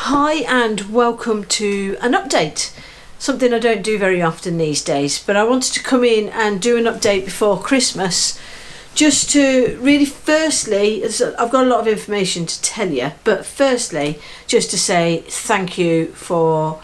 Hi and welcome to an update. Something I don't do very often these days, but I wanted to come in and do an update before Christmas, just to really firstly, I've got a lot of information to tell you, but firstly just to say thank you for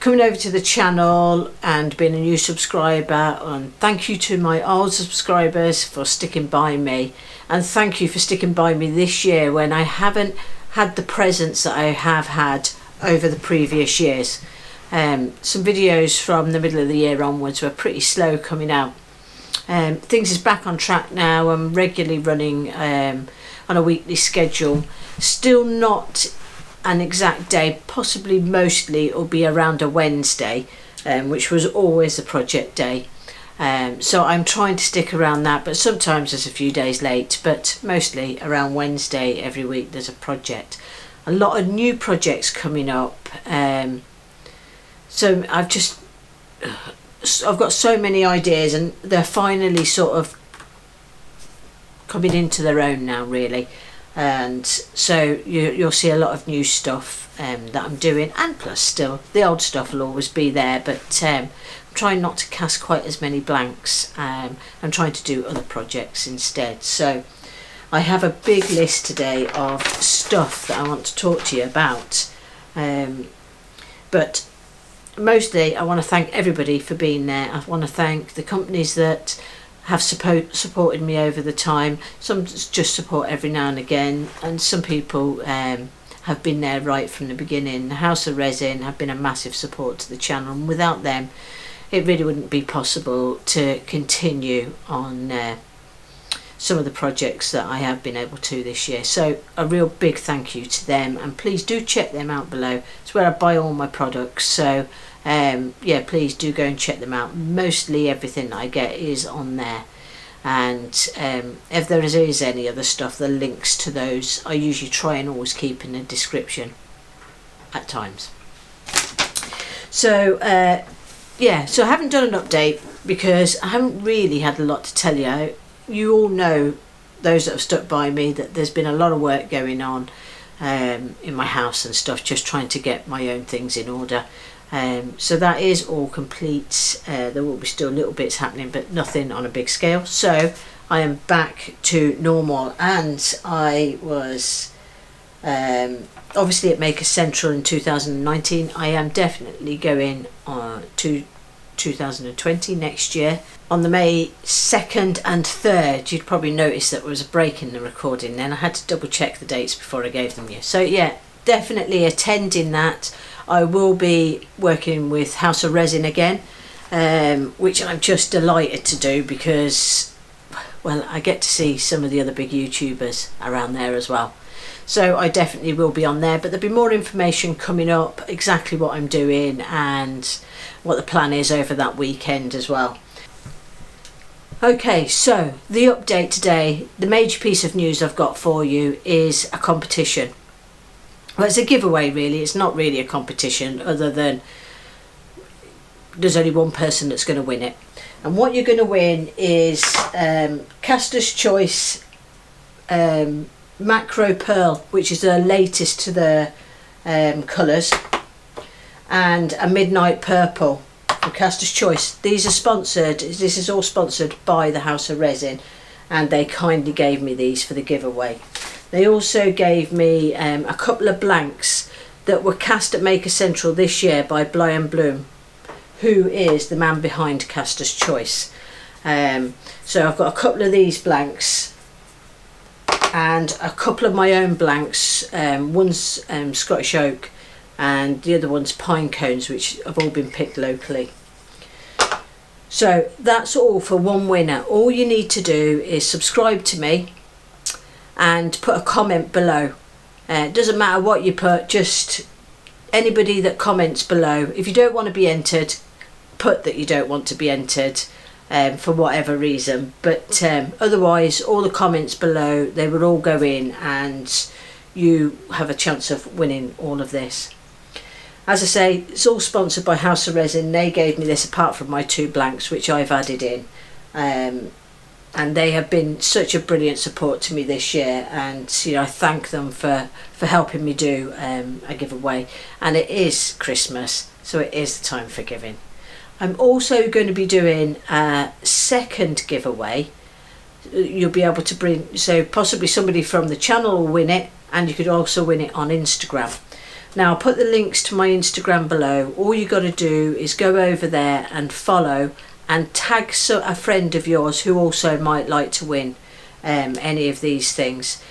coming over to the channel and being a new subscriber, and thank you to my old subscribers for sticking by me, and thank you for sticking by me this year when I haven't had the presence that I have had over the previous years. Some videos from the middle of the year onwards were pretty slow coming out. Things is back on track now. I'm regularly running on a weekly schedule. Still not an exact day, possibly mostly it'll be around a Wednesday, which was always the project day. So I'm trying to stick around that, but sometimes it's a few days late, but mostly around Wednesday every week there's a project. A lot of new projects coming up, so I've got so many ideas, and they're finally sort of coming into their own now really, and so you'll see a lot of new stuff that I'm doing, and plus still the old stuff will always be there, but I'm trying not to cast quite as many blanks. I'm trying to do other projects instead. So I have a big list today of stuff that I want to talk to you about, but mostly I want to thank everybody for being there. I want to thank the companies that have supported me over the time. Some just support every now and again, and some people have been there right from the beginning. The House of Resin have been a massive support to the channel, and without them it really wouldn't be possible to continue on some of the projects that I have been able to this year. So a real big thank you to them, and please do check them out below. It's where I buy all my products, so yeah, please do go and check them out. Mostly everything that I get is on there, and if there is any other stuff, the links to those I usually try and always keep in the description at times. So yeah, so I haven't done an update because I haven't really had a lot to tell you. You all know, those that have stuck by me, that there's been a lot of work going on in my house and stuff, just trying to get my own things in order. So that is all complete. There will be still little bits happening, but nothing on a big scale. So I am back to normal, and I was obviously at Maker Central in 2019. I am definitely going to 2020 next year. On the May 2nd and 3rd, you'd probably notice that there was a break in the recording then. I had to double check the dates before I gave them you. So yeah, definitely attending that. I will be working with House of Resin again, which I'm just delighted to do because, well, I get to see some of the other big YouTubers around there as well. So I definitely will be on there, but there'll be more information coming up, exactly what I'm doing and what the plan is over that weekend as well. Okay, so the update today, the major piece of news I've got for you is a competition. Well, it's a giveaway really. It's not really a competition, other than there's only one person that's going to win it. And what you're going to win is Caster's Choice Macro Pearl, which is the latest to the colours, and a Midnight Purple from Caster's Choice. These are sponsored. This is all sponsored by the House of Resin, and they kindly gave me these for the giveaway. They also gave me a couple of blanks that were cast at Maker Central this year by Brian Bloom, who is the man behind Caster's Choice. So I've got a couple of these blanks and a couple of my own blanks. One's Scottish Oak and the other one's Pine Cones, which have all been picked locally. So that's all for one winner. All you need to do is subscribe to me and put a comment below. It doesn't matter what you put, just anybody that comments below. If you don't want to be entered, put that you don't want to be entered for whatever reason, but otherwise all the comments below, they will all go in and you have a chance of winning all of this. As I say, it's all sponsored by House of Resin. They gave me this apart from my two blanks which I've added in. and they have been such a brilliant support to me this year, and you know, I thank them for helping me do a giveaway. And it is Christmas, so it is the time for giving. I'm also going to be doing a second giveaway. You'll be able to bring, so possibly somebody from the channel will win it, and you could also win it on Instagram. Now, I'll put the links to my Instagram below. All you got to do is go over there and follow and tag a friend of yours who also might like to win any of these things.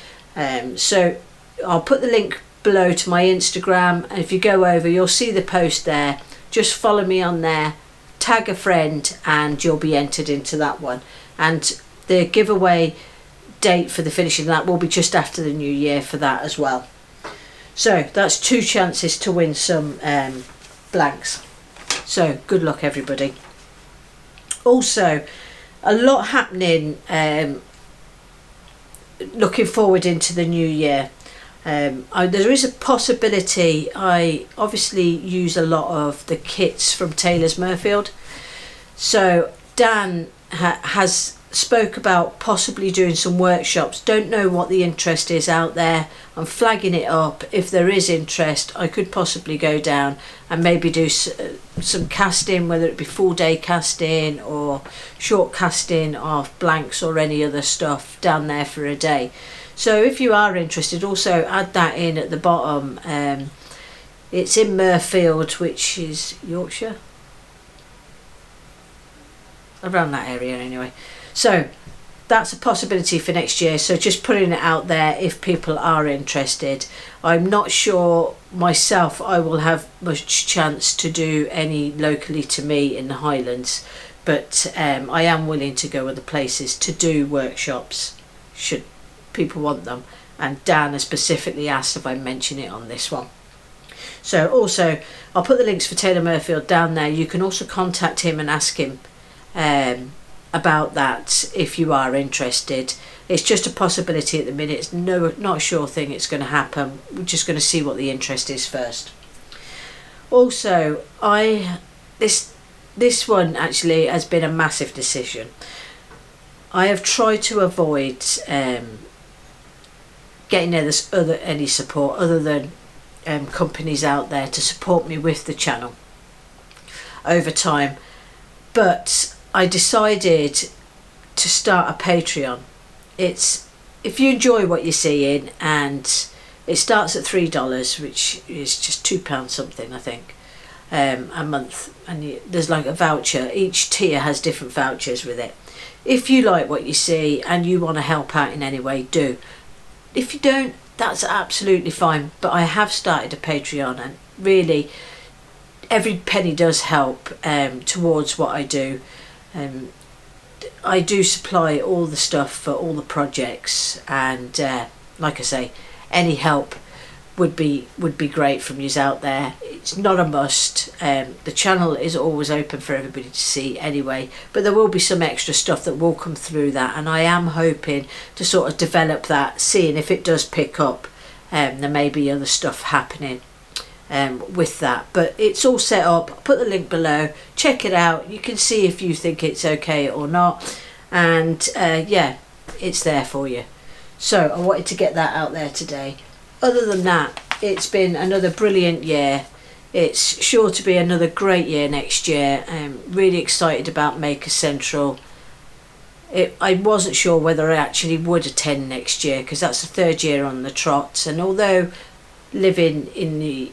So I'll put the link below to my Instagram, and if you go over, you'll see the post there. Just follow me on there, tag a friend, and you'll be entered into that one. And the giveaway date for the finishing that will be just after the new year for that as well. So that's 2 chances to win some blanks. So good luck, everybody. Also, a lot happening looking forward into the new year. There is a possibility. I obviously use a lot of the kits from Taylor's Murfield. So Dan has spoke about possibly doing some workshops. Don't know what the interest is out there. I'm flagging it up. If there is interest, I could possibly go down and maybe do some casting, whether it be full day casting or short casting of blanks or any other stuff down there for a day. So if you are interested, also add that in at the bottom. It's in Murfield, which is Yorkshire, around that area anyway. So that's a possibility for next year, so just putting it out there if people are interested. I'm not sure myself I will have much chance to do any locally to me in the Highlands, but I am willing to go other places to do workshops should people want them, and Dan has specifically asked if I mention it on this one. So also I'll put the links for Taylor Murfield down there. You can also contact him and ask him about that if you are interested. It's just a possibility at the minute. It's not a sure thing it's going to happen. We're just going to see what the interest is first. Also, this one actually has been a massive decision. I have tried to avoid getting any support other than companies out there to support me with the channel over time, but I decided to start a Patreon. It's, if you enjoy what you're seeing, and it starts at $3, which is just £2 something I think a month, and there's like a voucher. Each tier has different vouchers with it. If you like what you see and you want to help out in any way, do. If you don't, that's absolutely fine, but I have started a Patreon, and really every penny does help towards what I do. I do supply all the stuff for all the projects, and like I say, any help would be great from yous out there. It's not a must. The channel is always open for everybody to see anyway, but there will be some extra stuff that will come through that, and I am hoping to sort of develop that, seeing if it does pick up. There may be other stuff happening with that, but it's all set up. I'll put the link below, check it out. You can see if you think it's okay or not, and yeah, it's there for you. So I wanted to get that out there today. Other than that, it's been another brilliant year. It's sure to be another great year next year. I'm really excited about Maker Central. I wasn't sure whether I actually would attend next year, because that's the 3rd year on the trot, and although living in the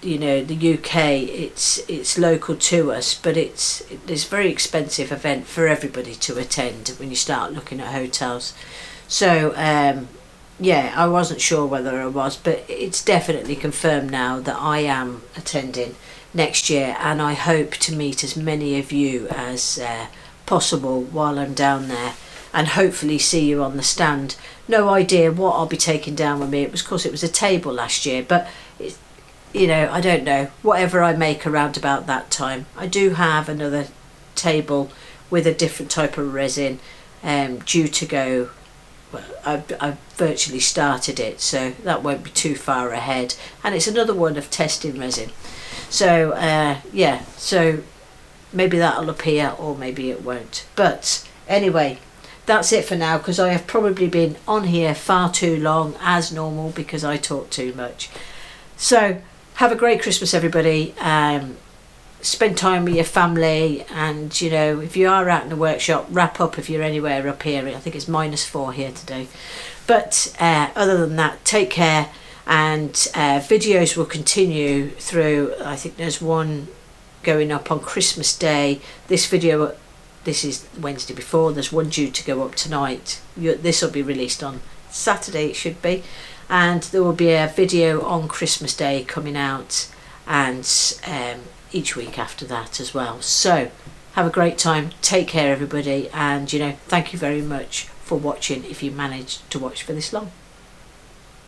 the UK, it's local to us, but it's a very expensive event for everybody to attend when you start looking at hotels. So yeah, I wasn't sure whether I was, but it's definitely confirmed now that I am attending next year, and I hope to meet as many of you as possible while I'm down there, and hopefully see you on the stand. No idea what I'll be taking down with me. It was a table last year, but I don't know, whatever I make around about that time. I do have another table with a different type of resin due to go. Well, I've virtually started it, so that won't be too far ahead, and it's another one of testing resin. So yeah, so maybe that'll appear or maybe it won't, but anyway, that's it for now, because I have probably been on here far too long as normal because I talk too much. So have a great Christmas, everybody. Spend time with your family, and you know, if you are out in the workshop, wrap up if you're anywhere up here. I think it's -4 here today, but other than that, take care, and videos will continue through. I think there's one going up on Christmas Day. This is Wednesday before. There's one due to go up tonight. This will be released on Saturday, it should be, and there will be a video on Christmas Day coming out, and each week after that as well. So have a great time, take care everybody, and you know, thank you very much for watching if you managed to watch for this long.